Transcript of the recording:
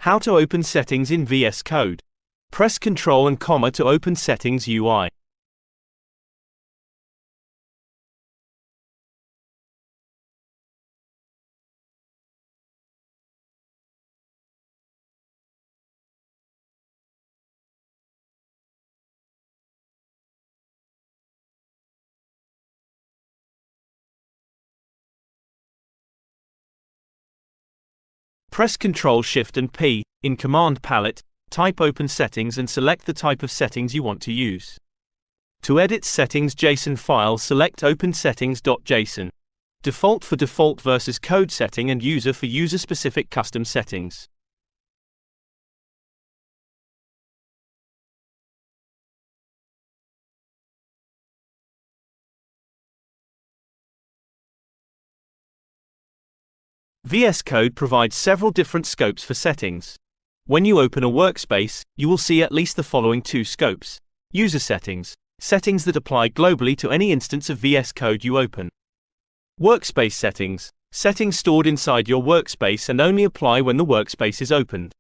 How to open settings in VS Code. Press Ctrl and comma to open Settings UI. Press Ctrl Shift and P in Command Palette, type Open Settings and select the type of settings you want to use. To edit settings JSON file, select Open Settings.json. Default for default versus code setting and user for user-specific custom settings. VS Code provides several different scopes for settings. When you open a workspace, you will see at least the following two scopes. User settings, settings that apply globally to any instance of VS Code you open. Workspace settings, settings stored inside your workspace and only apply when the workspace is opened.